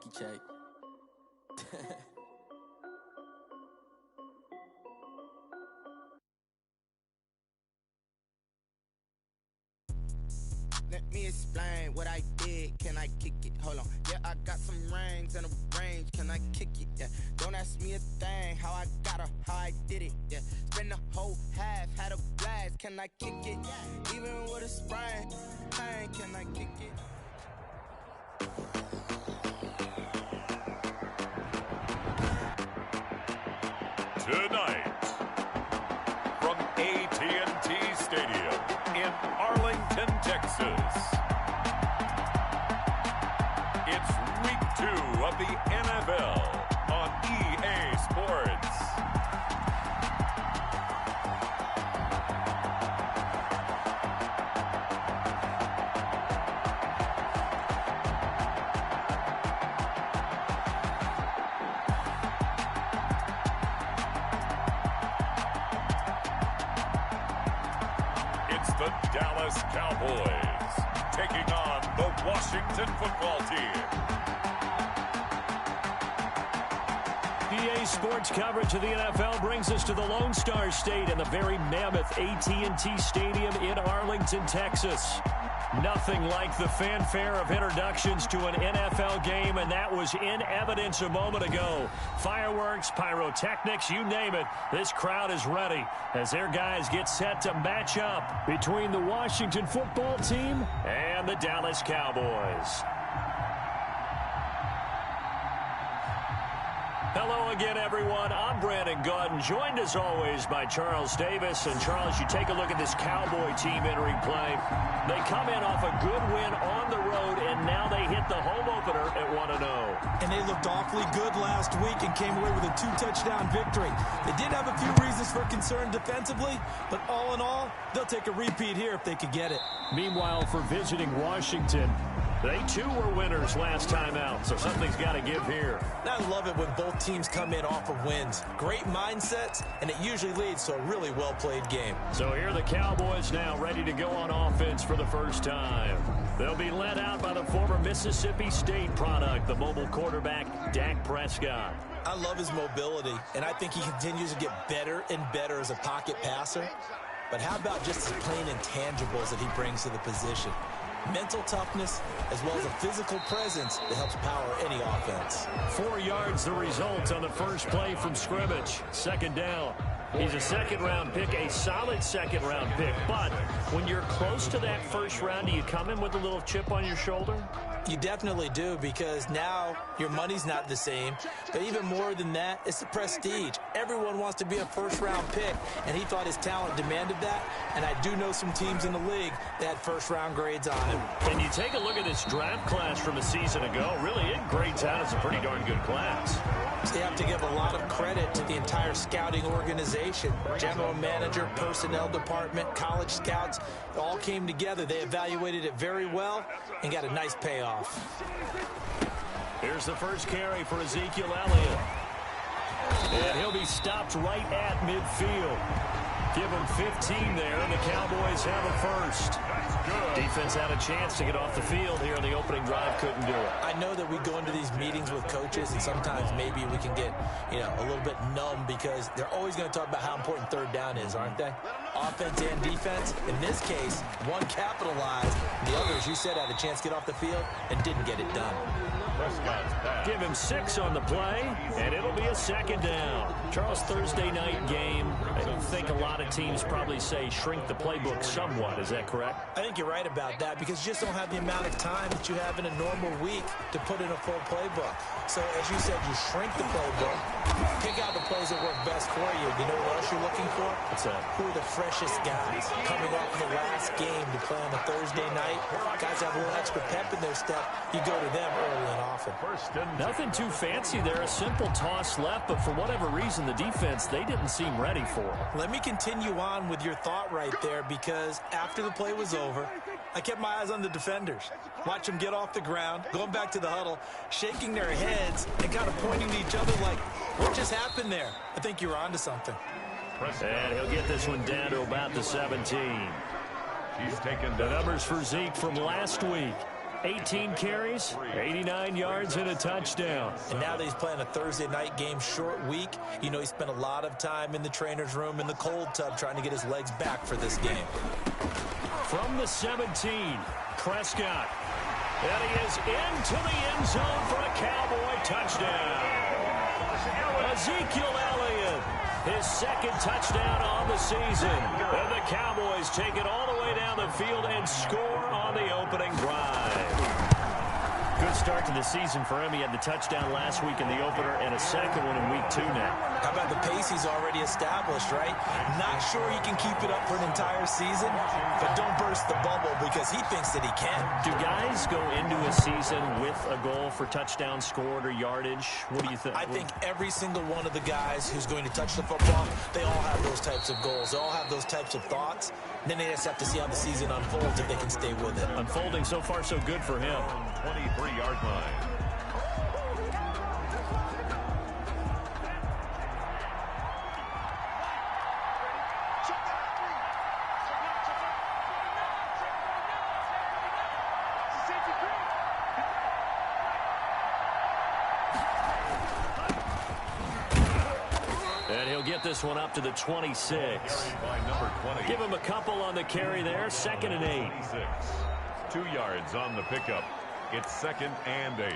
Mikey check. Let me explain what I did. Can I kick it? Hold on. Yeah, I got some rings and a range. Can I kick it? Yeah. Don't ask me a thing. How I got her, how I did it. Yeah. Spend the whole half, had a blast. Can I kick it? Even with a sprain, pain. Can I kick it? Tonight, from AT&T Stadium in Arlington, Texas, it's week 2 of the NFL on EA Sports. The Dallas Cowboys taking on the Washington football team. EA Sports coverage of the NFL brings us to the Lone Star State and the very mammoth AT&T Stadium in Arlington, Texas. Nothing like the fanfare of introductions to an NFL game, and that was in evidence a moment ago. Fireworks, pyrotechnics, you name it, this crowd is ready as their guys get set to match up between the Washington football team and the Dallas Cowboys. Hello again, everyone. I'm Brandon Gautin, joined as always by Charles Davis. And Charles, you take a look at this Cowboy team entering play. They come in off a good win on the road, and now they hit the home opener at 1-0. And they looked awfully good last week and came away with a 2-touchdown victory. They did have a few reasons for concern defensively, but all in all, they'll take a repeat here if they could get it. Meanwhile, for visiting Washington, they too were winners last time out, so something's got to give here. I love it when both teams come in off of wins. Great mindsets, and it usually leads to a really well-played game. So here are the Cowboys now ready to go on offense for the first time. They'll be led out by the former Mississippi State product, the mobile quarterback, Dak Prescott. I love his mobility, and I think he continues to get better and better as a pocket passer. But how about just his plain intangibles that he brings to the position? Mental toughness, as well as a physical presence that helps power any offense. 4 yards the result on the first play from scrimmage. Second down. He's a second-round pick, a solid second-round pick. But when you're close to that first round, do you come in with a little chip on your shoulder? You definitely do, because now your money's not the same. But even more than that, it's the prestige. Everyone wants to be a first-round pick, and he thought his talent demanded that. And I do know some teams in the league that had first-round grades on him. And you take a look at this draft class from a season ago, really in grades out, it's a pretty darn good class. So you have to give a lot of credit to the entire scouting organization. General manager, personnel department, college scouts, it all came together. They evaluated it very well and got a nice payoff. Here's the first carry for Ezekiel Elliott. And he'll be stopped right at midfield. Give him 15 there, and the Cowboys have a first. Defense had a chance to get off the field here, and the opening drive couldn't do it. I know that we go into these meetings with coaches, and sometimes maybe we can get, a little bit numb because they're always going to talk about how important third down is, aren't they? Offense and defense. In this case, one capitalized, and the other, as you said, had a chance to get off the field and didn't get it done. Give him 6 on the play, and it'll be a second down. Charles, Thursday night game. I don't think a lot of teams probably say shrink the playbook somewhat. Is that correct? I think you're right about that because you just don't have the amount of time that you have in a normal week to put in a full playbook. So, as you said, you shrink the playbook, pick out the plays that work best for you. You know what else you're looking for? What's that? Who are the freshest guys coming off the last game to play on a Thursday night? Guys have a little extra pep in their step. You go to them early and often. Nothing too fancy there. A simple toss left, but for whatever reason, the defense, they didn't seem ready for it. Let me continue on with your thought right there because after the play was over, I kept my eyes on the defenders. Watch them get off the ground, going back to the huddle, shaking their heads and kind of pointing to each other like, what just happened there? I think you're onto something. And he'll get this one down to about the 17. He's taken the numbers for Zeke from last week. 18 carries, 89 yards, and a touchdown. And now that he's playing a Thursday night game, short week, you know he spent a lot of time in the trainer's room in the cold tub trying to get his legs back for this game. From the 17, Prescott. And he is into the end zone for a Cowboy touchdown. Ezekiel Elliott, his second touchdown on the season. And the Cowboys take it all the way down the field and score on the opening drive. Good start to the season for him. He had the touchdown last week in the opener and a second one in week 2 now. How about the pace he's already established, right? Not sure he can keep it up for an entire season, but don't burst the bubble because he thinks that he can. Do guys go into a season with a goal for touchdown scored or yardage? What do you think? I think every single one of the guys who's going to touch the football, they all have those types of goals. They all have those types of thoughts. Then they just have to see how the season unfolds if they can stay with it. Unfolding so far so good for him. 23-yard line. And he'll get this one up to the 26. Give him a couple on the carry there. 2nd and 8. 2 yards on the pickup. It's 2nd and 8.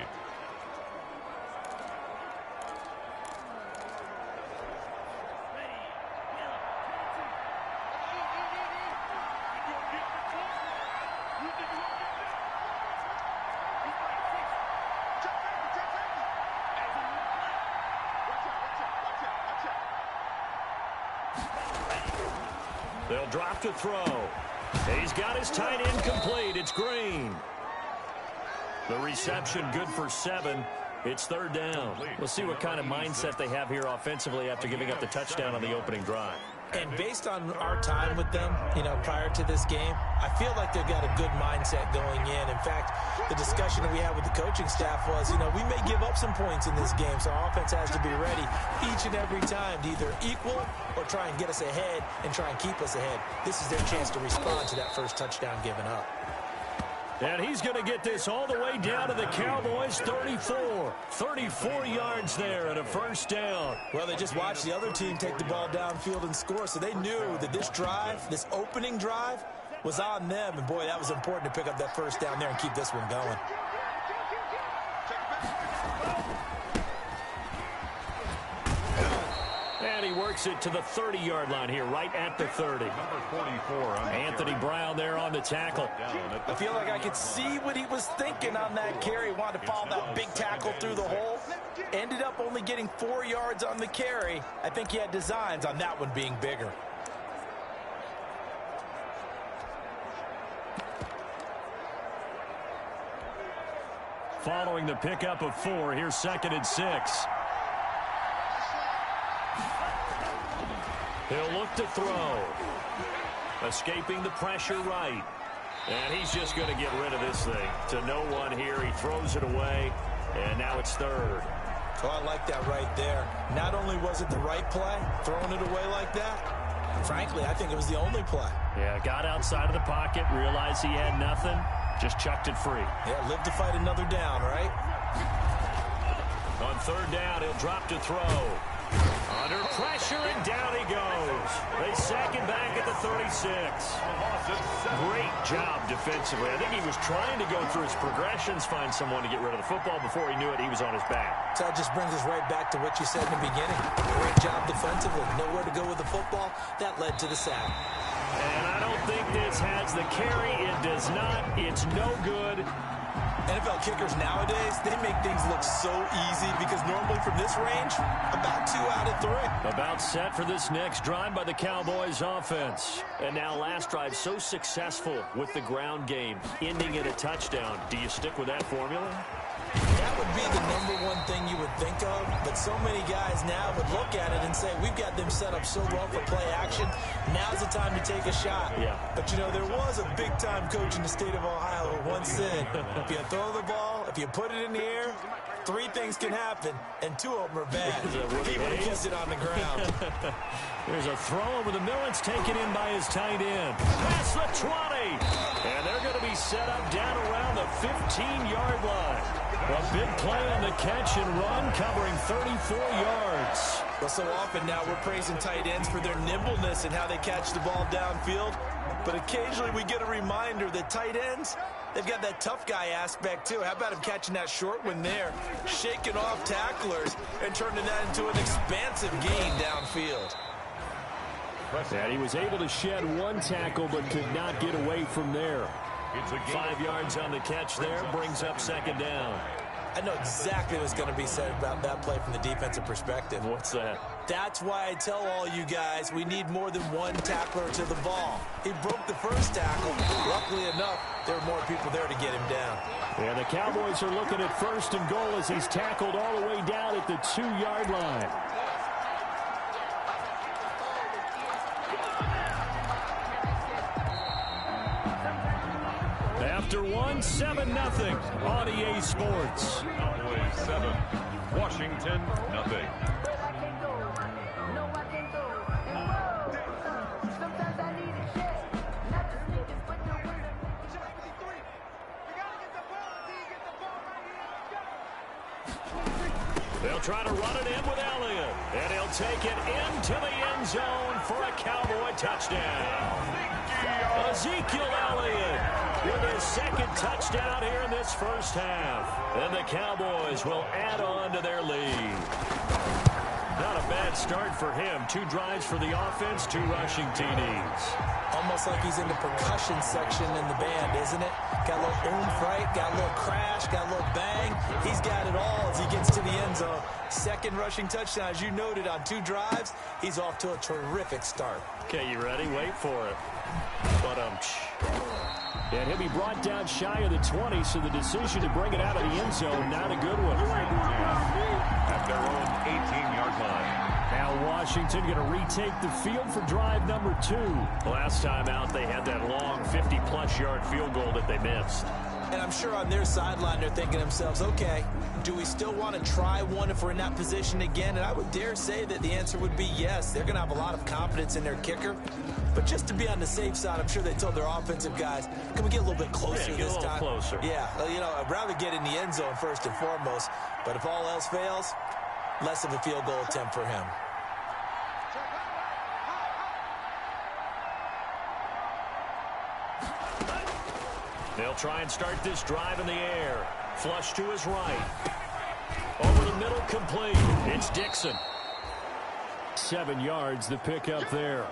They'll drop to throw. He's got his tight end complete. It's Green. The reception good for 7. It's 3rd down. We'll see what kind of mindset they have here offensively after giving up the touchdown on the opening drive. And based on our time with them, you know, prior to this game, I feel like they've got a good mindset going in. In fact, the discussion that we had with the coaching staff was, you know, we may give up some points in this game, so our offense has to be ready each and every time to either equal or try and get us ahead and try and keep us ahead. This is their chance to respond to that first touchdown given up. And he's going to get this all the way down to the Cowboys' 34. 34 yards there and a 1st down. Well, they just watched the other team take the ball downfield and score, so they knew that this drive, this opening drive, was on them. And, boy, that was important to pick up that 1st down there and keep this one going. And he works it to the 30-yard line here, right at the 30. Number 44. Anthony Brown there on the tackle. I feel like I could see what he was thinking on that carry. He wanted to follow that big tackle through the hole. Ended up only getting 4 yards on the carry. I think he had designs on that one being bigger. Following the pickup of 4, here's 2nd and 6. He'll look to throw. Escaping the pressure right. And he's just going to get rid of this thing. To no one here. He throws it away. And now it's 3rd. Oh, I like that right there. Not only was it the right play, throwing it away like that, frankly, I think it was the only play. Yeah, got outside of the pocket, realized he had nothing, just chucked it free. Yeah, live to fight another down, right? On 3rd down, he'll drop to throw. Under pressure, and down he goes. They sack him back at the 36. Great job defensively. I think he was trying to go through his progressions, find someone to get rid of the football. Before he knew it, he was on his back. So that just brings us right back to what you said in the beginning. Great job defensively. Nowhere to go with the football. That led to the sack. And I don't think this has the carry. It does not. It's no good. NFL kickers nowadays, they make things look so easy because normally from this range, about 2 out of 3. About set for this next drive by the Cowboys offense. And now last drive so successful with the ground game, ending in a touchdown. Do you stick with that formula? That would be the #1 thing you would think of, but so many guys now would look at it and say, we've got them set up so well for play action. Now's the time to take a shot. Yeah. But, you know, there was a big-time coach in the state of Ohio who once said, if you throw the ball, if you put it in the air, three things can happen, and two of them are bad. He would have kept it on the ground. There's a throw over the middle. It's taken in by his tight end. Past the 20. And they're going to be set up down around the 15-yard line. A big play on the catch and run, covering 34 yards. Well, so often now we're praising tight ends for their nimbleness and how they catch the ball downfield. But occasionally we get a reminder that tight ends, they've got that tough guy aspect too. How about him catching that short one there, shaking off tacklers, and turning that into an expansive gain downfield? And he was able to shed one tackle but could not get away from there. 5 yards on the catch there, brings up second down. I know exactly what's going to be said about that play from the defensive perspective. What's that? That's why I tell all you guys we need more than one tackler to the ball. He broke the first tackle. Luckily enough, there were more people there to get him down. And the Cowboys are looking at first and goal as he's tackled all the way down at the 2-yard line. After 7-0 on EA Sports. Cowboys 7, Washington 0. They'll try to run it in with Elliott, and he'll take it into the end zone for a Cowboy touchdown. Ezekiel Elliott with his second touchdown here in this first half. And the Cowboys will add on to their lead. Not a bad start for him. 2 drives for the offense, 2 rushing TDs. Almost like he's in the percussion section in the band, isn't it? Got a little oomph, right? Got a little crash, got a little bang. He's got it all as he gets to the end zone. Second rushing touchdown, as you noted, on 2 drives. He's off to a terrific start. Okay, you ready? Wait for it. And he'll be brought down shy of the 20, so the decision to bring it out of the end zone, not a good one. At their own 18-yard line. Now Washington going to retake the field for drive number 2. Last time out, they had that long 50-plus yard field goal that they missed. And I'm sure on their sideline they're thinking to themselves, okay, do we still want to try one if we're in that position again? And I would dare say that the answer would be yes. They're going to have a lot of confidence in their kicker. But just to be on the safe side, I'm sure they told their offensive guys, can we get a little bit closer this time? Closer. Yeah, well, you know, I'd rather get in the end zone first and foremost. But if all else fails, less of a field goal attempt for him. They'll try and start this drive in the air. Flush to his right. Over the middle, complete. It's Dixon. 7 yards, the pickup there.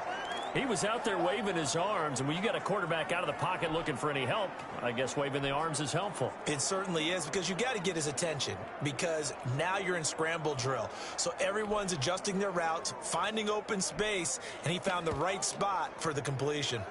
He was out there waving his arms, and when you got a quarterback out of the pocket looking for any help, I guess waving the arms is helpful. It certainly is, because you got to get his attention, because now you're in scramble drill. So everyone's adjusting their routes, finding open space, and he found the right spot for the completion.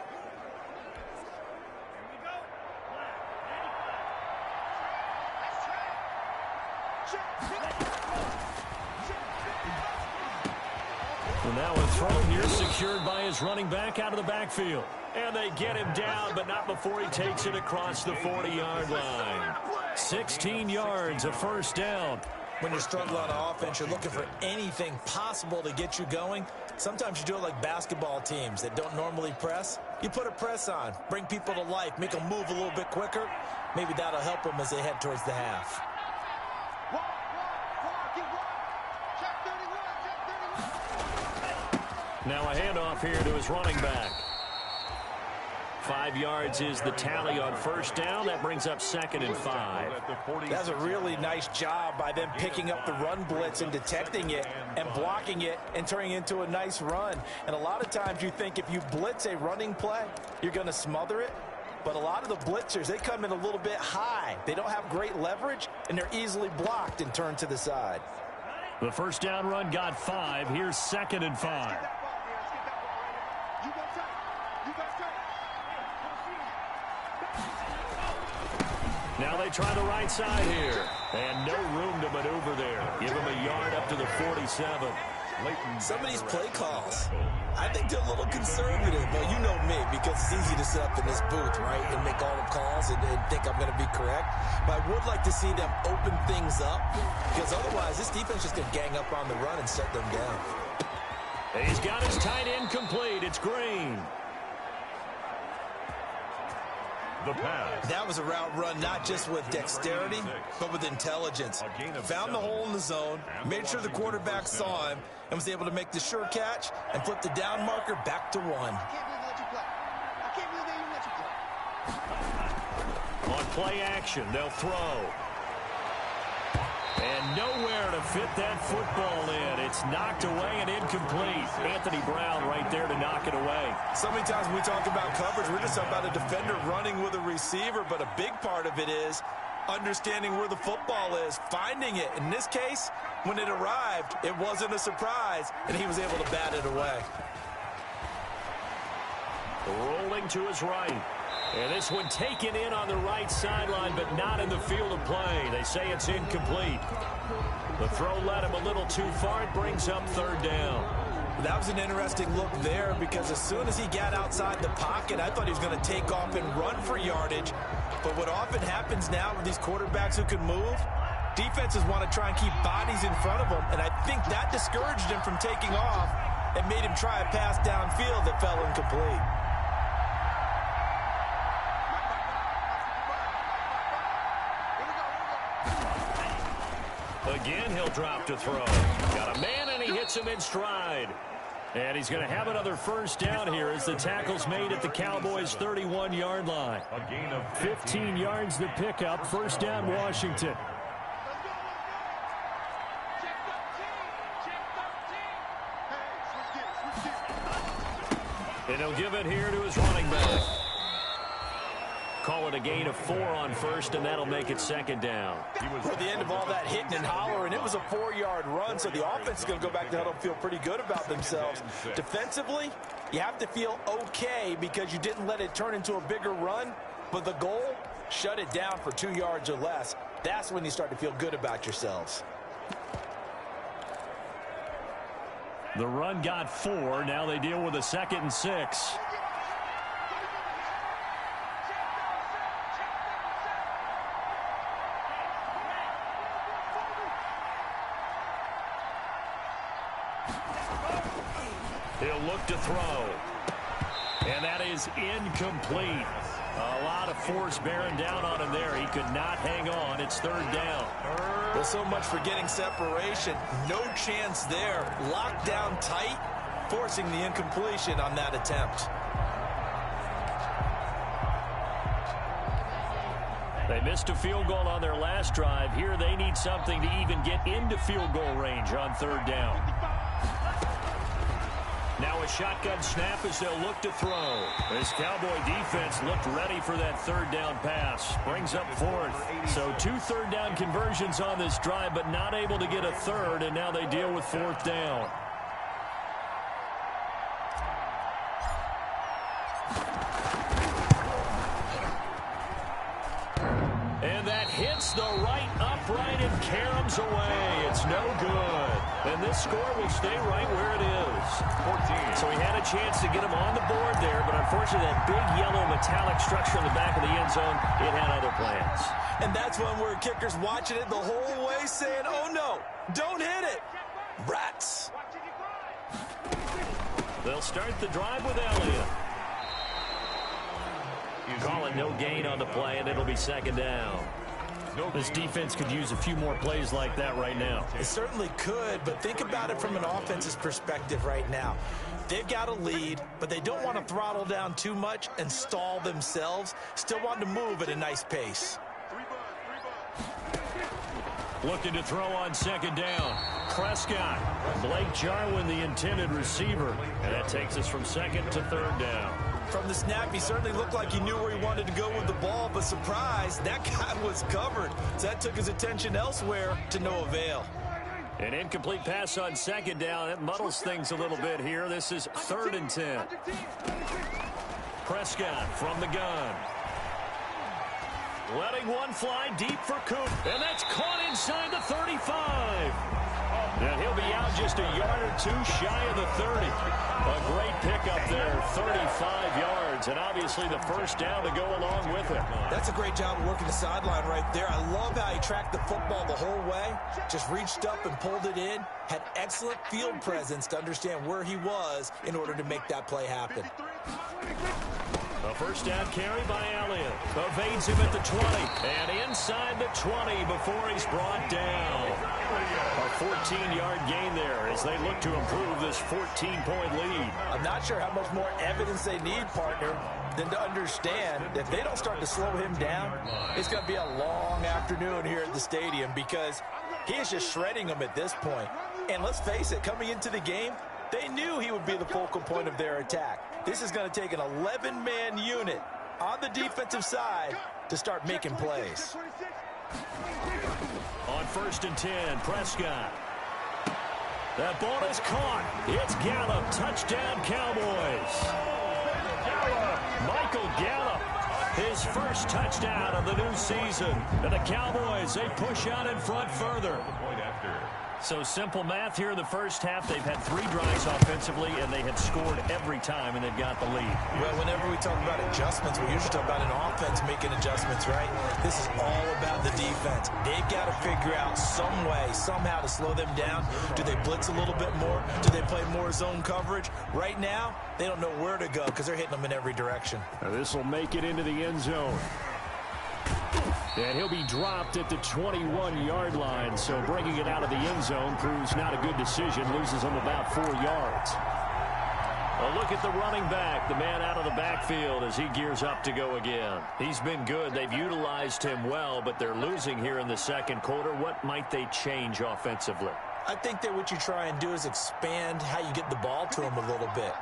And now a throw here secured by his running back out of the backfield. And they get him down, but not before he takes it across the 40-yard line. 16 yards, a first down. When you're struggling on offense, you're looking for anything possible to get you going. Sometimes you do it like basketball teams that don't normally press. You put a press on, bring people to life, make them move a little bit quicker. Maybe that'll help them as they head towards the half. Now a handoff here to his running back. 5 yards is the tally on first down. That brings up 2nd and 5. That's a really nice job by them picking up the run blitz and detecting it and blocking it and turning it into a nice run. And a lot of times you think if you blitz a running play, you're going to smother it. But a lot of the blitzers, they come in a little bit high. They don't have great leverage, and they're easily blocked and turned to the side. The first down run got 5. Here's 2nd and 5. Now they try the right side here. And no room to maneuver there. Give him a yard up to the 47. Some of these play calls, I think they're a little conservative. Well, you know me, because it's easy to sit up in this booth, right, and make all the calls and think I'm going to be correct. But I would like to see them open things up, because otherwise this defense is going to gang up on the run and shut them down. He's got his tight end complete. It's Green. The pass. That was a route run not just with dexterity, but with intelligence. Found the hole in the zone, made sure the quarterback saw him, and was able to make the sure catch and flip the down marker back to 1. On play action, they'll throw. And nowhere to fit that football in. It's knocked away and incomplete. Anthony Brown right there to knock it away. So many times when we talk about coverage, we're just talking about a defender running with a receiver, but a big part of it is understanding where the football is, finding it. In this case, when it arrived, it wasn't a surprise, and he was able to bat it away. Rolling to his right. And this one taken in on the right sideline, but not in the field of play. They say it's incomplete. The throw led him a little too far. It brings up 3rd down. That was an interesting look there, because as soon as he got outside the pocket, I thought he was going to take off and run for yardage. But what often happens now with these quarterbacks who can move, defenses want to try and keep bodies in front of them, and I think that discouraged him from taking off and made him try a pass downfield that fell incomplete. Again, he'll drop to throw. Got a man, and he hits him in stride. And he's going to have another 1st down here as the tackle's made at the Cowboys' 31-yard line. A gain of 15 yards the pickup. 1st down, Washington. And he'll give it here to his running back. Call it a gain of 4 on 1st, and that'll make it 2nd down. At the end of all that hitting and hollering, it was a 4-yard run, so the offense is going to go back to huddle and feel pretty good about themselves. Defensively, you have to feel okay because you didn't let it turn into a bigger run, but the goal, shut it down for 2 yards or less. That's when you start to feel good about yourselves. The run got 4. Now they deal with a 2nd and 6. He'll look to throw. And that is incomplete. A lot of force bearing down on him there. He could not hang on. It's 3rd down. Well, so much for getting separation. No chance there. Locked down tight, forcing the incompletion on that attempt. They missed a field goal on their last drive. Here they need something to even get into field goal range on 3rd down. Now a shotgun snap as they'll look to throw. This Cowboy defense looked ready for that 3rd down pass. Brings up 4th. So 2 3rd down conversions on this drive, but not able to get a 3rd, and now they deal with 4th down. And that hits the right upright and caroms away. It's no good. And this score will stay right where it is. 14. So he had a chance to get him on the board there, but unfortunately that big yellow metallic structure in the back of the end zone, it had other plans. And that's when we're kickers watching it the whole way saying, oh no, don't hit it. Rats. They'll start the drive with Elliott. Call it no gain on the play, and it'll be 2nd down. This defense could use a few more plays like that right now. It certainly could, but think about it from an offense's perspective right now. They've got a lead, but they don't want to throttle down too much and stall themselves. Still want to move at a nice pace. Looking to throw on 2nd down. Prescott. Blake Jarwin, the intended receiver. And that takes us from 2nd to 3rd down. From the snap, he certainly looked like he knew where he wanted to go with the ball, but surprise, that guy was covered. So that took his attention elsewhere to no avail. An incomplete pass on 2nd down. That muddles things a little bit here. This is 3rd and 10. Prescott from the gun. Letting one fly deep for Coop. And that's caught inside the 35. And he'll be out just a yard or two shy of the 30. A great pickup there, 35 yards, and obviously the first down to go along with it. That's a great job of working the sideline right there. I love how he tracked the football the whole way, just reached up and pulled it in, had excellent field presence to understand where he was in order to make that play happen. A first down carry by Elliott. Evades him at the 20. And inside the 20 before he's brought down. A 14-yard gain there as they look to improve this 14-point lead. I'm not sure how much more evidence they need, partner, than to understand that if they don't start to slow him down, it's going to be a long afternoon here at the stadium because he is just shredding them at this point. And let's face it, coming into the game, they knew he would be the focal point of their attack. This is going to take an 11-man unit on the defensive side to start making plays. On 1st and 10, Prescott. That ball is caught. It's Gallup. Touchdown, Cowboys. Michael Gallup, his first touchdown of the new season. And the Cowboys, they push out in front further. So simple math here in the first half. They've had 3 drives offensively, and they have scored every time, and they've got the lead. Well, whenever we talk about adjustments, we usually talk about an offense making adjustments, right? This is all about the defense. They've got to figure out some way, somehow to slow them down. Do they blitz a little bit more? Do they play more zone coverage? Right now, they don't know where to go because they're hitting them in every direction. Now this will make it into the end zone. And he'll be dropped at the 21-yard line, so bringing it out of the end zone proves not a good decision. Loses him about 4 yards. A look at the running back, the man out of the backfield as he gears up to go again. He's been good. They've utilized him well, but they're losing here in the second quarter. What might they change offensively? I think that what you try and do is expand how you get the ball to him a little bit.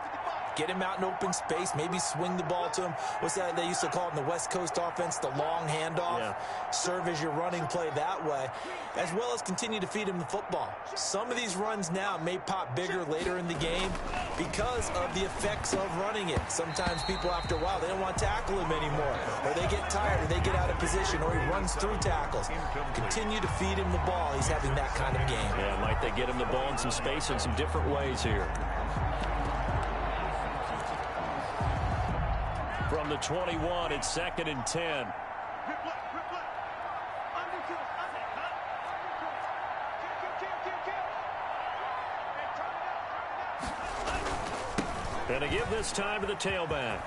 Get him out in open space, maybe swing the ball to him. What's that they used to call it in the West Coast offense, the long handoff? Yeah. Serve as your running play that way, as well as continue to feed him the football. Some of these runs now may pop bigger later in the game because of the effects of running it. Sometimes people, after a while, they don't want to tackle him anymore, or they get tired, or they get out of position, or he runs through tackles. Continue to feed him the ball. He's having that kind of game. Yeah, might they get him the ball in some space in some different ways here. From the 21, it's 2nd and 10. And to give this time to the tailback.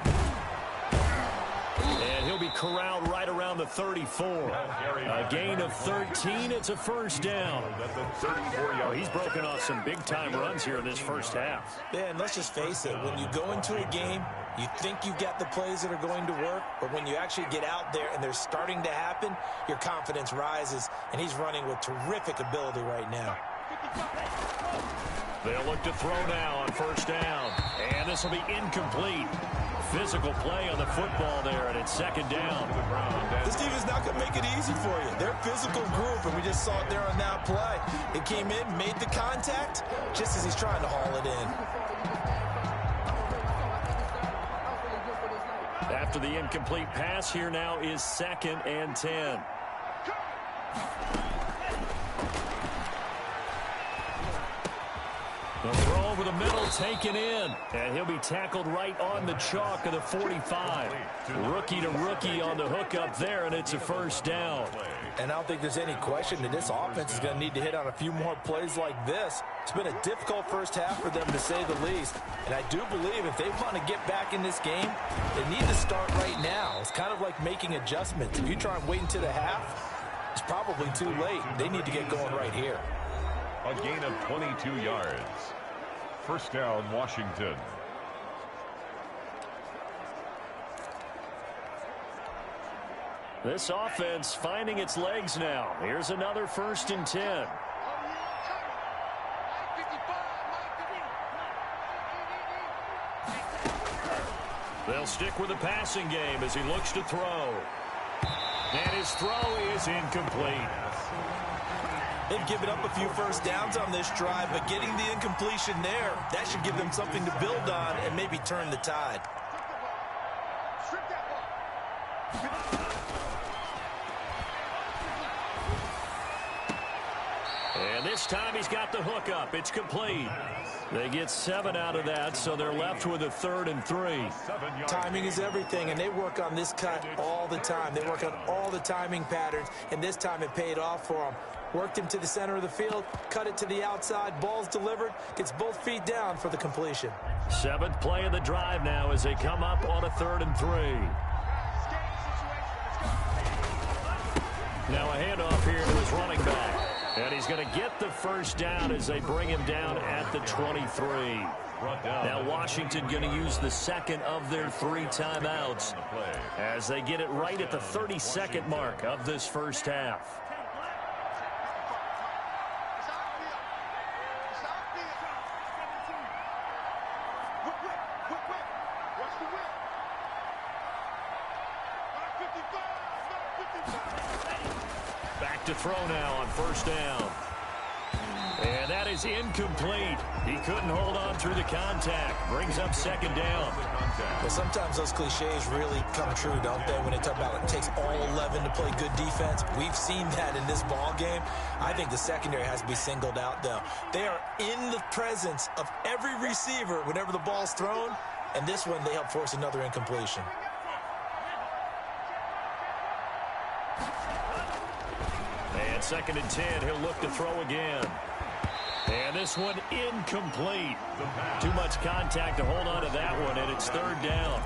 And he'll be corralled right around the 34. A gain of 13. It's a first down. Oh, he's broken off some big-time runs here in this first half. Yeah, and let's just face it. When you go into a game, you think you've got the plays that are going to work, but when you actually get out there and they're starting to happen, your confidence rises, and he's running with terrific ability right now. They'll look to throw now on first down, and this will be incomplete. Physical play on the football there, and it's 2nd down. This team is not going to make it easy for you. They're a physical group, and we just saw it there on that play. It came in, made the contact, just as he's trying to haul it in. After the incomplete pass, here now is 2nd and 10. The throw over the middle taken in, and he'll be tackled right on the chalk of the 45. Rookie to rookie on the hook up there, and it's a first down. And I don't think there's any question that this offense is going to need to hit on a few more plays like this. It's been a difficult first half for them, to say the least. And I do believe if they want to get back in this game, they need to start right now. It's kind of like making adjustments. If you try and wait until the half, it's probably too late. They need to get going right here. A gain of 22 yards. First down, Washington. This offense finding its legs now. Here's another 1st and 10. They'll stick with the passing game as he looks to throw. And his throw is incomplete. They've given up a few first downs on this drive, but getting the incompletion there, that should give them something to build on and maybe turn the tide. And this time he's got the hook up. It's complete. They get 7 out of that, so they're left with a 3rd and 3. Timing is everything, and they work on this cut all the time. They work on all the timing patterns, and this time it paid off for them. Worked him to the center of the field, cut it to the outside, ball's delivered, gets both feet down for the completion. 7th play of the drive now as they come up on a 3rd and 3. Now a handoff here to his running back. And he's going to get the first down as they bring him down at the 23. Now Washington going to use the second of their 3 timeouts as they get it right at the 32nd mark of this first half. Back to throw now on first down. And that is incomplete. He couldn't hold on through the contact. Brings up 2nd down. Well, sometimes those cliches really come true, don't they? When they talk about it takes all 11 to play good defense. We've seen that in this ball game. I think the secondary has to be singled out, though. They are in the presence of every receiver whenever the ball's thrown. And this one, they help force another incompletion. And 2nd and 10, he'll look to throw again. And this one incomplete. Too much contact to hold on to that one, and it's 3rd down.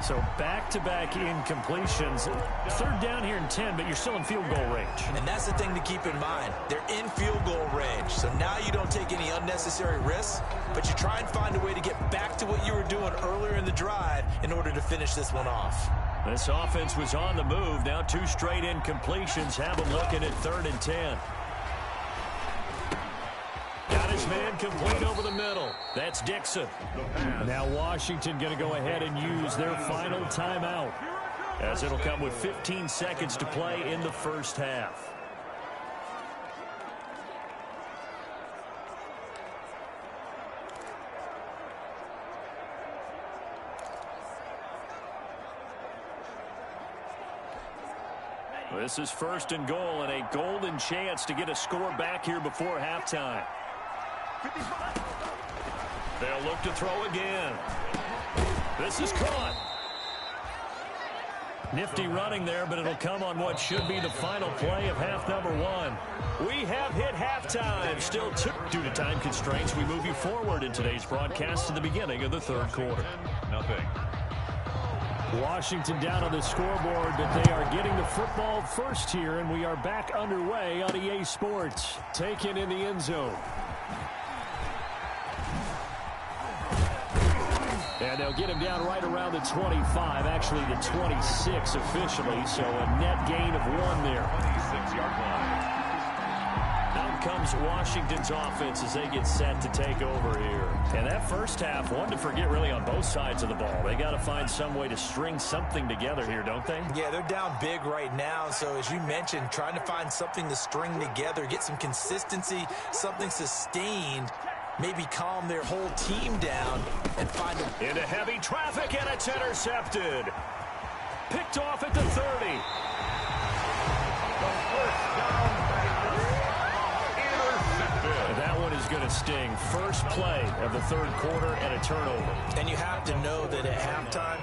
So back-to-back incompletions. 3rd down here in 10, but you're still in field goal range. And that's the thing to keep in mind. They're in field goal range. So now you don't take any unnecessary risks, but you try and find a way to get back to what you were doing earlier in the drive in order to finish this one off. This offense was on the move. Now 2 straight incompletions have them looking at 3rd and 10. Got his man complete over the middle. That's Dixon. Now Washington going to go ahead and use their final timeout, as it'll come with 15 seconds to play in the first half. This is 1st and goal, and a golden chance to get a score back here before halftime. They'll look to throw again. This is caught. Nifty running there, but it'll come on what should be the final play of half number 1. We have hit halftime. Still 2. Due to time constraints, we move you forward in today's broadcast to the beginning of the 3rd quarter. Nothing. Washington down on the scoreboard, but they are getting the football first here, and we are back underway on EA Sports. Taken in the end zone. And they'll get him down right around the 25, actually the 26 officially, so a net gain of 1 there. 26-yard line. Out comes Washington's offense as they get set to take over here. And that first half, one to forget really on both sides of the ball. They got to find some way to string something together here, don't they? Yeah, they're down big right now. So as you mentioned, trying to find something to string together, get some consistency, something sustained, maybe calm their whole team down and find them. Into heavy traffic, and it's intercepted. Picked off at the 30. That one is going to sting. First play of the 3rd quarter and a turnover. And you have to know that at halftime,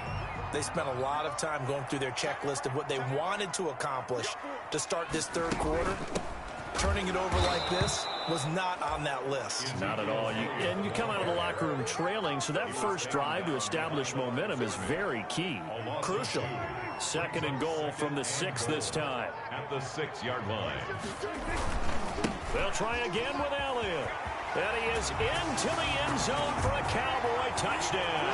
they spent a lot of time going through their checklist of what they wanted to accomplish to start this 3rd quarter. Turning it over like this was not on that list. Not at all. And you come out of the locker room trailing, so that first drive to establish momentum is very key. Crucial. 2nd and goal from the 6 this time. At the 6-yard line. They'll try again with Elliott. And he is into the end zone for a Cowboy touchdown.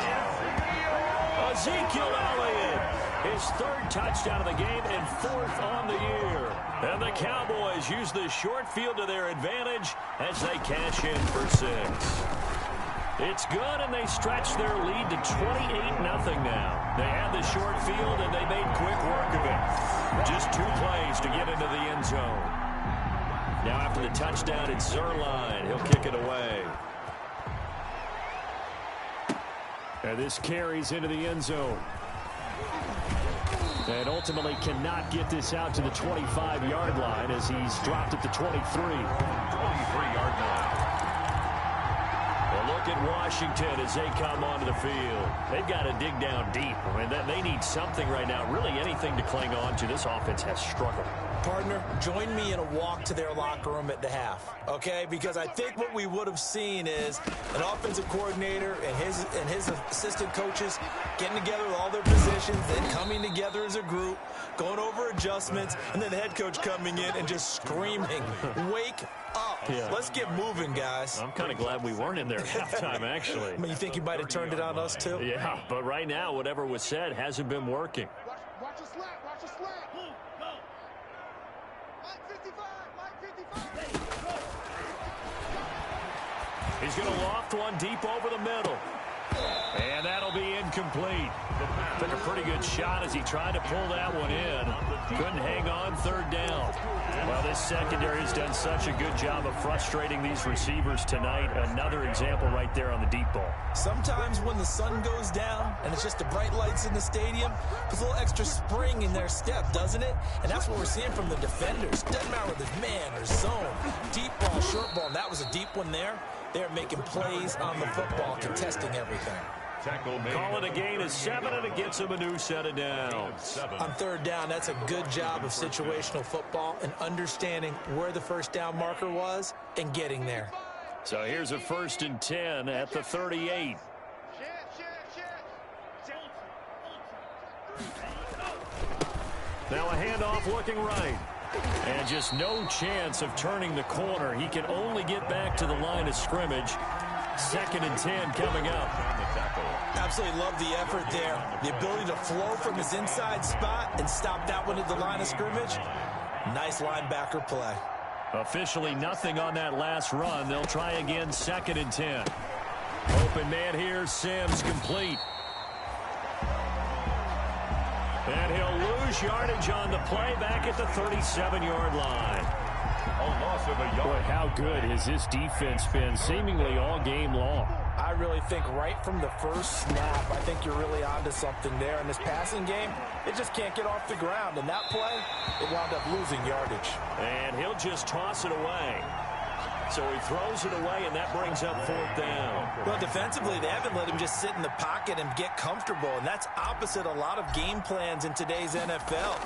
Ezekiel Elliott, his 3rd touchdown of the game and 4th on the year. And the Cowboys use the short field to their advantage as they cash in for 6. It's good, and they stretch their lead to 28-0 now. They had the short field, and they made quick work of it. Just 2 plays to get into the end zone. Now after the touchdown, it's Zerline. He'll kick it away. And this carries into the end zone. And ultimately cannot get this out to the 25-yard line as he's dropped at the 23. 23-yard line. Well, look at Washington as they come onto the field. They've got to dig down deep. I mean, they need something right now, really anything to cling on to. This offense has struggled. Partner, join me in a walk to their locker room at the half, okay? Because I think what we would have seen is an offensive coordinator and his assistant coaches getting together with all their positions, then coming together as a group, going over adjustments, and then the head coach coming in and just screaming, "Wake up. Yeah. Let's get moving, guys." I'm kind of glad we weren't in there at halftime, actually. I mean, you think he might have turned it on us, too? Yeah, but right now, whatever was said hasn't been working. Watch the slant. Watch the slant. Line 55. He's going to loft one deep over the middle. And that'll be incomplete. Took a pretty good shot as he tried to pull that one in. Couldn't hang on third down. Well, this secondary has done such a good job of frustrating these receivers tonight. Another example right there on the deep ball. Sometimes when the sun goes down and it's just the bright lights in the stadium, there's a little extra spring in their step, doesn't it? And that's what we're seeing from the defenders. Doesn't matter whether it's man or zone, deep ball, short ball, and that was a deep one there. They're making plays on the football, contesting everything. Call it a gain of 7, and it gets him a new set of downs. On third down, that's a good job of situational football and understanding where the first down marker was and getting there. So here's a 1st and 10 at the 38. Now a handoff looking right. And just no chance of turning the corner. He can only get back to the line of scrimmage. 2nd and 10 coming up. Absolutely love the effort there. The ability to flow from his inside spot and stop that one at the line of scrimmage. Nice linebacker play. Officially nothing on that last run. They'll try again 2nd and 10. Open man here. Sims complete. And he'll lose yardage on the play back at the 37-yard line. A loss of a yard. Boy, how good has this defense been seemingly all game long? I really think right from the first snap, I think you're really onto something there. In this passing game, it just can't get off the ground. And that play, it wound up losing yardage. And he'll just toss it away. So he throws it away, and that brings up 4th down. Well, defensively, they haven't let him just sit in the pocket and get comfortable, and that's opposite a lot of game plans in today's NFL.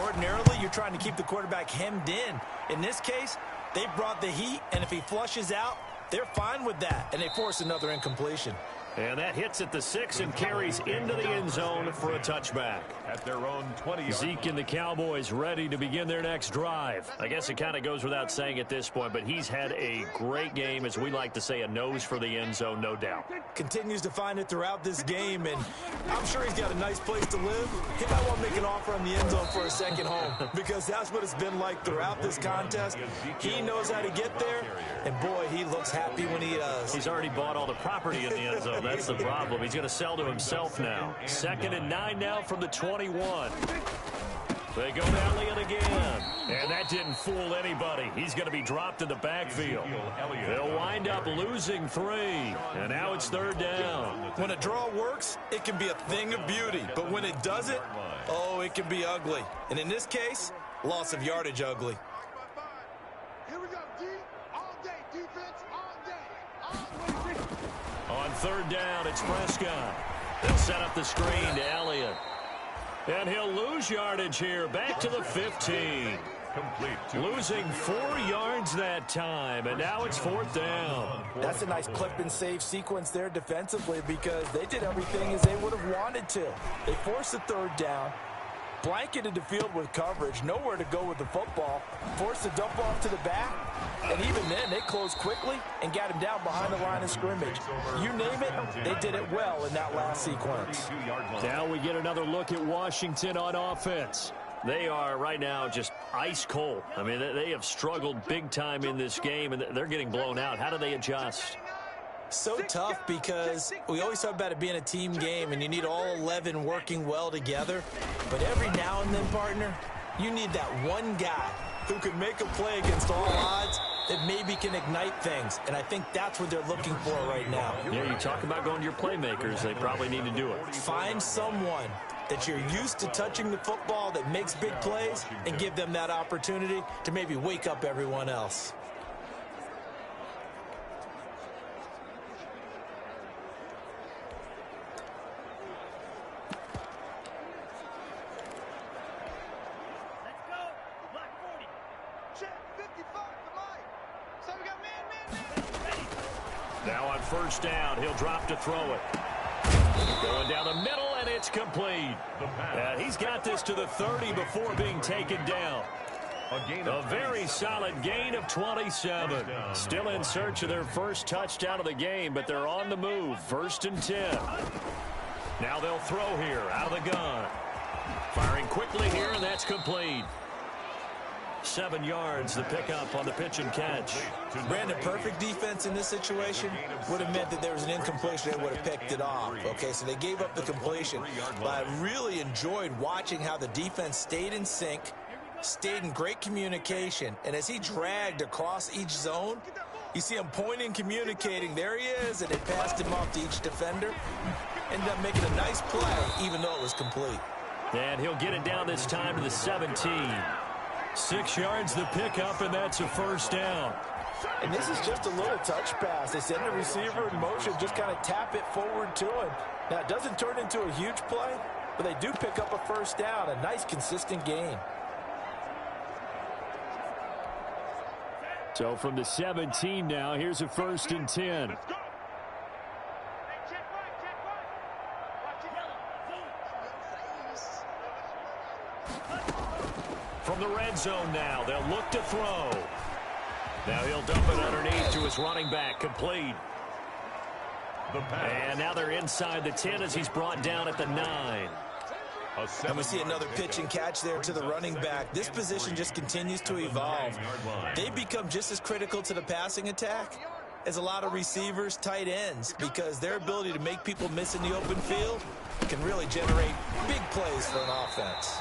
Ordinarily, you're trying to keep the quarterback hemmed in. In this case, they brought the heat, and if he flushes out, they're fine with that, and they force another incompletion. And that hits at the 6 and carries into the end zone for a touchback. At their own 20. Zeke and the Cowboys ready to begin their next drive. I guess it kind of goes without saying at this point, but he's had a great game, as we like to say, a nose for the end zone, no doubt. Continues to find it throughout this game, and I'm sure he's got a nice place to live. He might want to make an offer on the end zone for a second home, because that's what it's been like throughout this contest. He knows how to get there, and boy, he looks happy when he does. He's already bought all the property in the end zone. That's the problem. He's going to sell to himself now. 2nd and 9 now from the 21. They go to Elliott again. And that didn't fool anybody. He's going to be dropped in the backfield. They'll wind up losing 3. And now it's 3rd down. When a draw works, it can be a thing of beauty. But when it doesn't, oh, it can be ugly. And in this case, loss of yardage ugly. Here we go, D. All day. Defense all day. All day. On 3rd down, it's Prescott. They'll set up the screen to Elliott. And he'll lose yardage here, back to the 15. Complete. Losing 4 yards that time, and now it's 4th down. That's a nice clip and save sequence there defensively, because they did everything as they would have wanted to. They forced the 3rd down, blanketed the field with coverage, nowhere to go with the football, forced the dump off to the back, and even then they closed quickly and got him down behind the line of scrimmage. You name it, they did it well in that last sequence. Now we get another look at Washington on offense. They are right now just ice cold. I mean, they have struggled big time in this game, and they're getting blown out. How do they adjust? So tough, because we always talk about it being a team game and you need all 11 working well together. But every now and then, partner, you need that one guy who can make a play against all odds that maybe can ignite things, and I think that's what they're looking for right now. Yeah, you talk about going to your playmakers. They probably need to do it. Find someone that you're used to touching the football that makes big plays and give them that opportunity to maybe wake up everyone else. Now on first down, he'll drop to throw it. Going down the middle, and it's complete. He's got this to the 30 before being taken down. A very solid gain of 27. Still in search of their first touchdown of the game, but they're on the move. 1st and 10. Now they'll throw here out of the gun. Firing quickly here, and that's complete. 7 yards, the pickup on the pitch and catch. Brandon, perfect defense in this situation would have meant that there was an incompletion. They would have picked it off. Okay, so they gave up the completion. But I really enjoyed watching how the defense stayed in sync, stayed in great communication. And as he dragged across each zone, you see him pointing, communicating. There he is, and it passed him off to each defender. Ended up making a nice play, even though it was complete. And he'll get it down this time to the 17. 6 yards the pickup, and that's a first down. And this is just a little touch pass. They send the receiver in motion, just kind of tap it forward to him. Now, it doesn't turn into a huge play, but they do pick up a first down, a nice, consistent gain. So from the 17 now, here's a 1st and 10. From the red zone now, they'll look to throw. Now he'll dump it underneath to his running back, complete. And now they're inside the 10 as he's brought down at the 9. And we see another pitch and catch there to the running back. This position just continues to evolve. They become just as critical to the passing attack as a lot of receivers, tight ends, because their ability to make people miss in the open field can really generate big plays for an offense.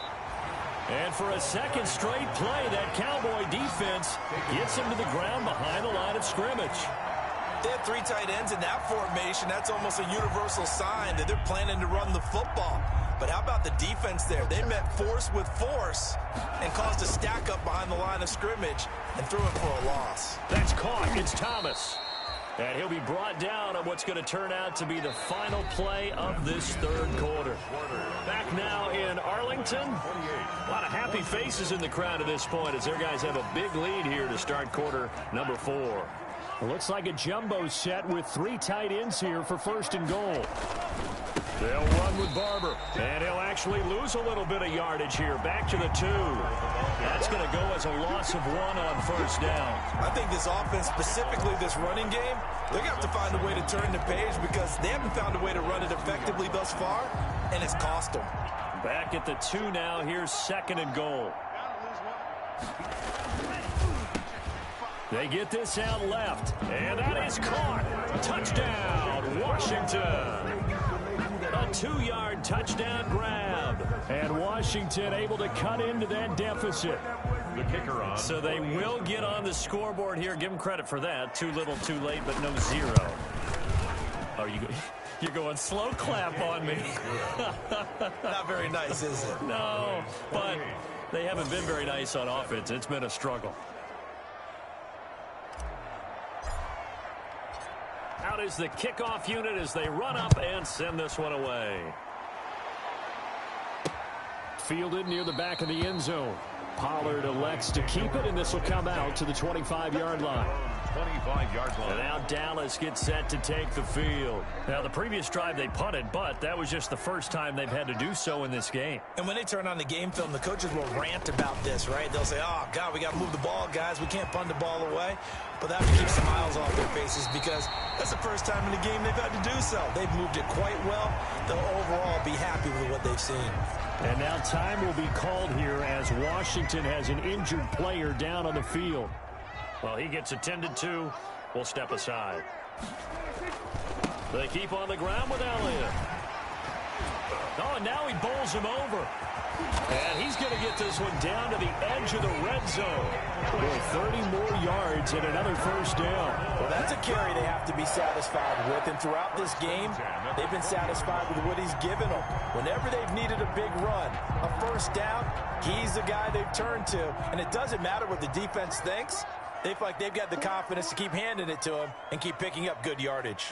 And for a second straight play, that Cowboy defense gets him to the ground behind the line of scrimmage. They have 3 tight ends in that formation. That's almost a universal sign that they're planning to run the football. But how about the defense there? They met force with force and caused a stack up behind the line of scrimmage and threw it for a loss. That's caught. It's Thomas. And he'll be brought down on what's going to turn out to be the final play of this 3rd quarter. Back now in Arlington. A lot of happy faces in the crowd at this point as their guys have a big lead here to start quarter number 4. It looks like a jumbo set with 3 tight ends here for 1st and goal. They'll run with Barber, and he'll actually lose a little bit of yardage here. Back to the 2. That's going to go as a loss of 1 on first down. I think this offense, specifically this running game, they're going to have to find a way to turn the page because they haven't found a way to run it effectively thus far, and it's cost them. Back at the 2 now. Here's 2nd and goal. They get this out left, and that is caught. Touchdown, Washington. A 2-yard touchdown grab. And Washington able to cut into that deficit. The kicker on. So they will get on the scoreboard here. Give them credit for that. Too little, too late, but no 0. Oh, you're going slow clap on me. Not very nice, is it? No, but they haven't been very nice on offense. It's been a struggle. Out is the kickoff unit as they run up and send this one away. Fielded near the back of the end zone. Pollard elects to keep it, and this will come out to the 25-yard line. 25-yard line. And now Dallas gets set to take the field. Now, the previous drive they punted, but that was just the first time they've had to do so in this game. And when they turn on the game film, the coaches will rant about this, right? They'll say, oh, God, we got to move the ball, guys. We can't punt the ball away. But they have to keep smiles off their faces because that's the first time in the game they've had to do so. They've moved it quite well. They'll overall be happy with what they've seen. And now time will be called here as Washington has an injured player down on the field. Well, he gets attended to. We'll step aside. They keep on the ground with Elliott. Oh, and now he bowls him over. And he's going to get this one down to the edge of the red zone. With 30 more yards and another first down. Well, that's a carry they have to be satisfied with. And throughout this game, they've been satisfied with what he's given them. Whenever they've needed a big run, a first down, he's the guy they've turned to. And it doesn't matter what the defense thinks. They feel like they've got the confidence to keep handing it to him and keep picking up good yardage.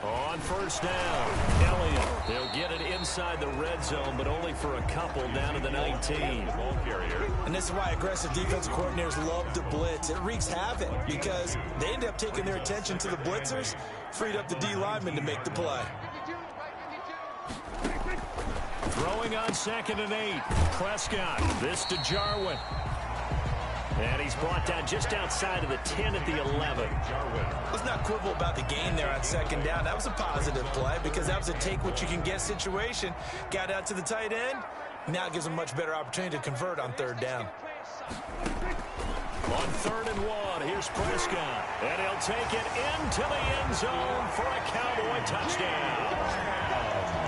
On first down, Elliott. They'll get it inside the red zone, but only for a couple down to the 19. Ball carrier. And this is why aggressive defensive coordinators love to blitz. It wreaks havoc because they end up taking their attention to the blitzers, freed up the D lineman to make the play. Throwing on 2nd and 8. Prescott. This to Jarwin. And he's brought down just outside of the 10 at the 11. Let's not quibble about the gain there on 2nd down. That was a positive play because that was a take-what-you-can-get situation. Got out to the tight end. Now it gives them a much better opportunity to convert on 3rd down. On 3rd and 1, here's Prescott. And he'll take it into the end zone for a Cowboy touchdown.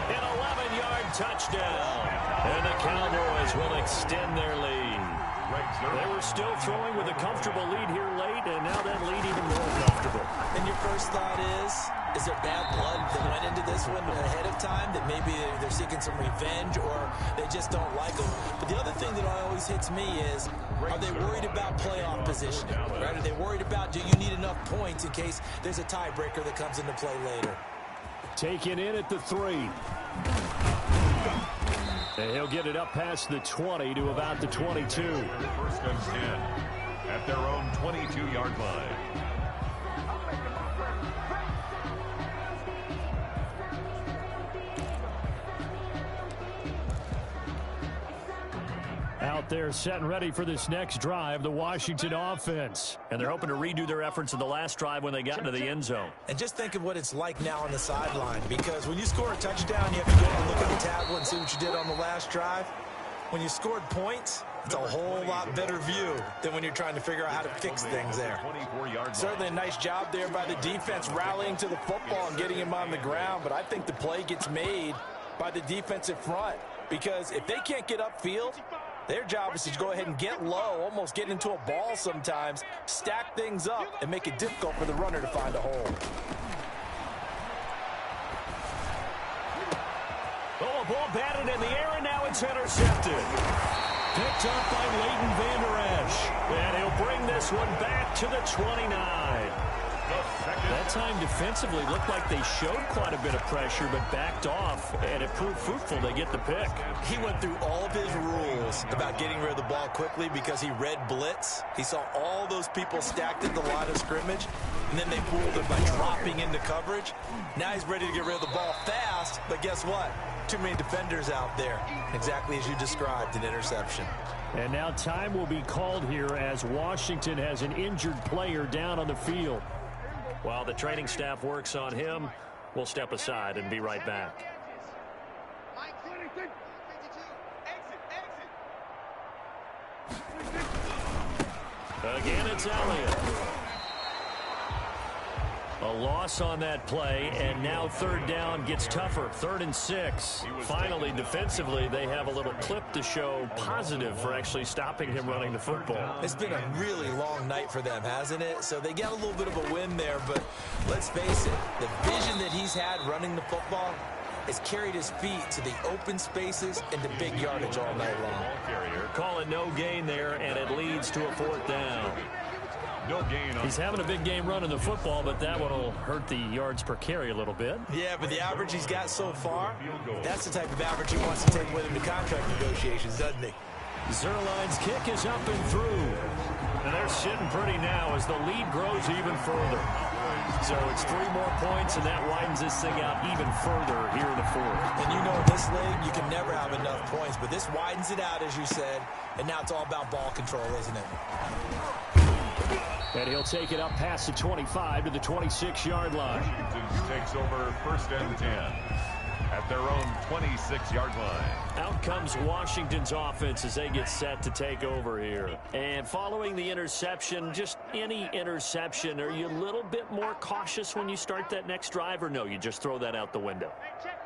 An 11-yard touchdown. And the Cowboys will extend their lead. They were still throwing with a comfortable lead here late, and now that lead even more comfortable. And your first thought is there bad blood that went into this one ahead of time, that maybe they're seeking some revenge or they just don't like them? But the other thing that always hits me is, are they worried about playoff positioning? Right? Are they worried about, do you need enough points in case there's a tiebreaker that comes into play later? Taken in at the 3. And he'll get it up past the 20 to about the 22. 1st and 10 at their own 22-yard line. Out there set and ready for this next drive, the Washington offense. And they're hoping to redo their efforts in the last drive when they got into the end zone. And just think of what it's like now on the sideline, because when you score a touchdown, you have to go and look at the tablet and see what you did on the last drive. When you scored points, it's a whole lot better view than when you're trying to figure out how to fix things there. Certainly a nice job there by the defense rallying to the football and getting him on the ground, but I think the play gets made by the defensive front, because if they can't get upfield, their job is to go ahead and get low, almost get into a ball sometimes, stack things up, and make it difficult for the runner to find a hole. Oh, a ball batted in the air, and now it's intercepted. Picked up by Leighton Vander Esch. And he'll bring this one back to the 29. That time defensively looked like they showed quite a bit of pressure but backed off, and it proved fruitful. They get the pick. He went through all of his rules about getting rid of the ball quickly because he read blitz. He saw all those people stacked at the line of scrimmage, and then they fooled him by dropping into coverage. Now he's ready to get rid of the ball fast, but guess what? Too many defenders out there. Exactly as you described, an interception. And now time will be called here as Washington has an injured player down on the field. While the training staff works on him, we'll step aside and be right back. Again, it's Elliott. A loss on that play, and now 3rd down gets tougher. 3rd and 6. Finally, defensively, they have a little clip to show positive for actually stopping him running the football. It's been a really long night for them, hasn't it? So they got a little bit of a win there, but let's face it, the vision that he's had running the football has carried his feet to the open spaces and to big yardage all night long. Call it no gain there, and it leads to a 4th down. No gain. He's having a big game running the football, but that one will hurt the yards per carry a little bit. Yeah, but the average he's got so far, that's the type of average he wants to take with him to contract negotiations, doesn't he? Zerline's kick is up and through. And they're sitting pretty now as the lead grows even further. So it's 3 more points, and that widens this thing out even further here in the 4th. And you know in this league, you can never have enough points, but this widens it out, as you said, and now it's all about ball control, isn't it? And he'll take it up past the 25 to the 26-yard line. Washington takes over 1st and 10 at their own 26-yard line. Out comes Washington's offense as they get set to take over here. And following the interception, just any interception, are you a little bit more cautious when you start that next drive, or no, you just throw that out the window?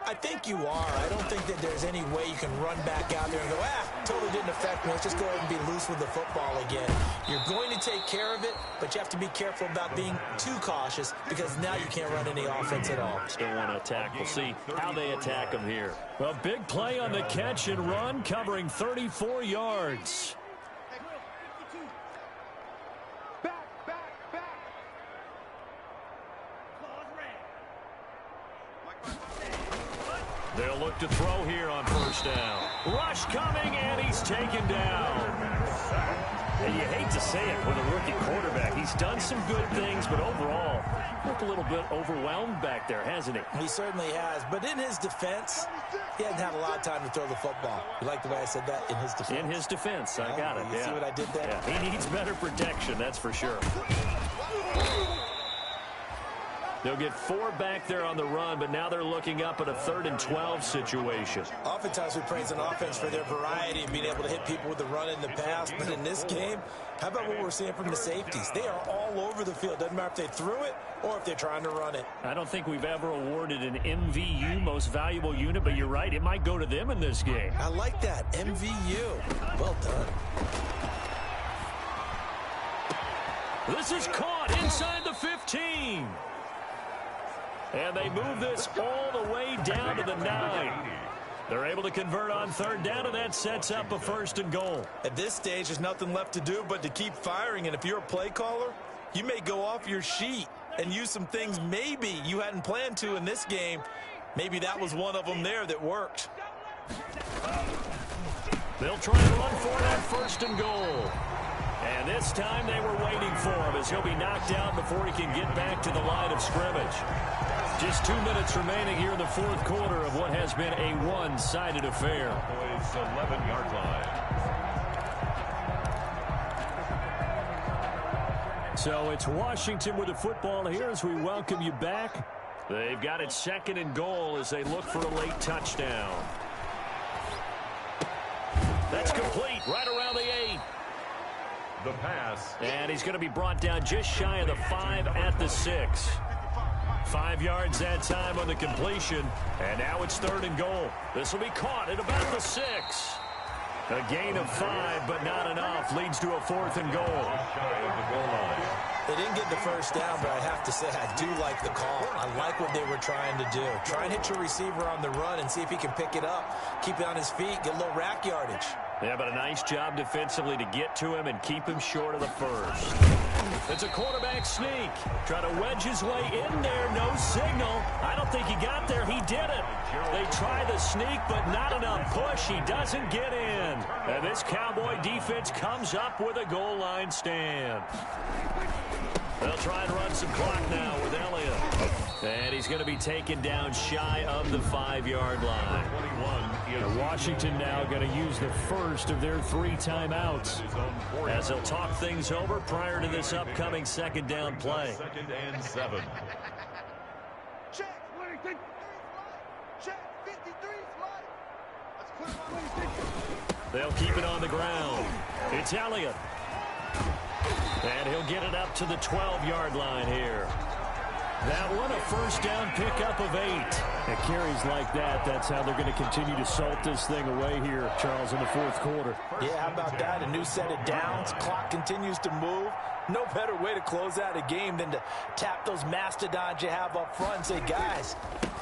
I think you are. I don't think that there's any way you can run back out there and go, totally didn't affect me. Let's just go ahead and be loose with the football again. You're going to take care of it, but you have to be careful about being too cautious because now you can't run any offense at all. Still want to attack. We'll see how they attack them here. A big play on the catch and run, covering 34 yards. They'll look to throw here on first down. Rush coming, and he's taken down. And you hate to say it with a rookie quarterback. He's done some good things, but overall, looked a little bit overwhelmed back there, hasn't he? He certainly has. But in his defense, he hasn't had a lot of time to throw the football. You like the way I said that? In his defense? In his defense. I got it. You see what I did there? Yeah, he needs better protection, that's for sure. They'll get 4 back there on the run, but now they're looking up at a 3rd and 12 situation. Oftentimes we praise an offense for their variety of being able to hit people with the run in the pass, but in this game, how about what we're seeing from the safeties? They are all over the field. Doesn't matter if they threw it or if they're trying to run it. I don't think we've ever awarded an MVU, most valuable unit, but you're right, it might go to them in this game. I like that, MVU. Well done. This is caught inside the 15. And they move this all the way down to the 9. They're able to convert on 3rd down, and that sets up a 1st and goal. At this stage, there's nothing left to do but to keep firing. And if you're a play caller, you may go off your sheet and use some things maybe you hadn't planned to in this game. Maybe that was one of them there that worked. They'll try to run for that 1st and goal. And this time they were waiting for him as he'll be knocked out before he can get back to the line of scrimmage. Just 2 minutes remaining here in the 4th quarter of what has been a one-sided affair. Boys, 11-yard line. So it's Washington with the football here as we welcome you back. They've got it 2nd and goal as they look for a late touchdown. That's complete right around the 8. The pass. And he's going to be brought down just shy of the 5 at the 6. 5 yards that time on the completion. And now it's 3rd and goal. This will be caught at about the 6. A gain of 5, but not enough. Leads to a 4th and goal. Shy of the goal line. They didn't get the first down, but I have to say I do like the call. I like what they were trying to do. Try and hit your receiver on the run and see if he can pick it up. Keep it on his feet, get a little rack yardage. Yeah, but a nice job defensively to get to him and keep him short of the 1st. It's a quarterback sneak. Try to wedge his way in there. No signal. I don't think he got there. He did it. They try the sneak, but not enough push. He doesn't get in. And this Cowboy defense comes up with a goal line stand. They'll try and run some clock now with Elliott. And he's going to be taken down shy of the 5-yard line. And Washington now going to use the first of their 3 timeouts as they'll talk things over prior to this upcoming 2nd down play. 2nd and 7. Check. Check. 53 slide. They'll keep it on the ground. It's Elliott. And he'll get it up to the 12-yard line here. That one, a 1st down pickup of 8. And carries like that, that's how they're going to continue to salt this thing away here, Charles, in the 4th quarter. Yeah, how about that? A new set of downs. Clock continues to move. No better way to close out a game than to tap those mastodons you have up front and say, guys,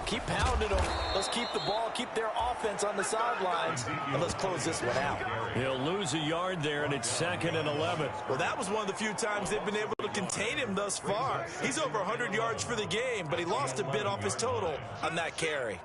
keep pounding them. Let's keep the ball, keep their offense on the sidelines, and let's close this one out. He'll lose a yard there, and it's 2nd and 11. Well, that was one of the few times they've been able to contain him thus far. He's over 100 yards for the game, but he lost a bit off his total on that carry.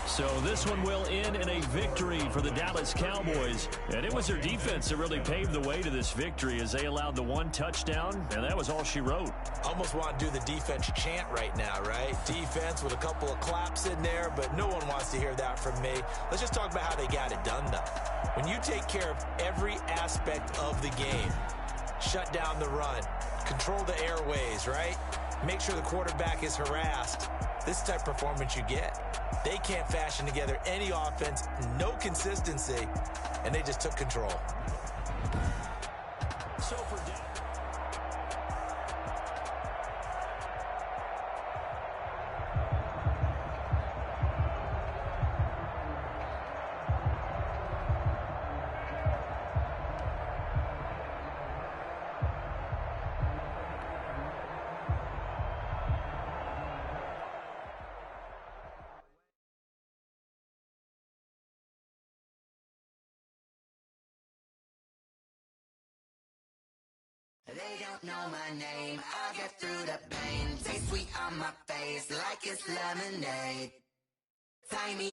So this one will end in a victory for the Dallas Cowboys. And it was their defense that really paved the way to this victory as they allowed the 1 touchdown, and that was all she wrote. Almost want to do the defense chant right now, right? Defense with a couple of claps in there, but no one wants to hear that from me. Let's just talk about how they got it done, though. When you take care of every aspect of the game, shut down the run, control the airways, right? Make sure the quarterback is harassed. This is the type of performance you get. They can't fashion together any offense, no consistency, and they just took control. So for They don't know my name, I'll get through the pain. Taste sweet on my face like it's lemonade. Tie me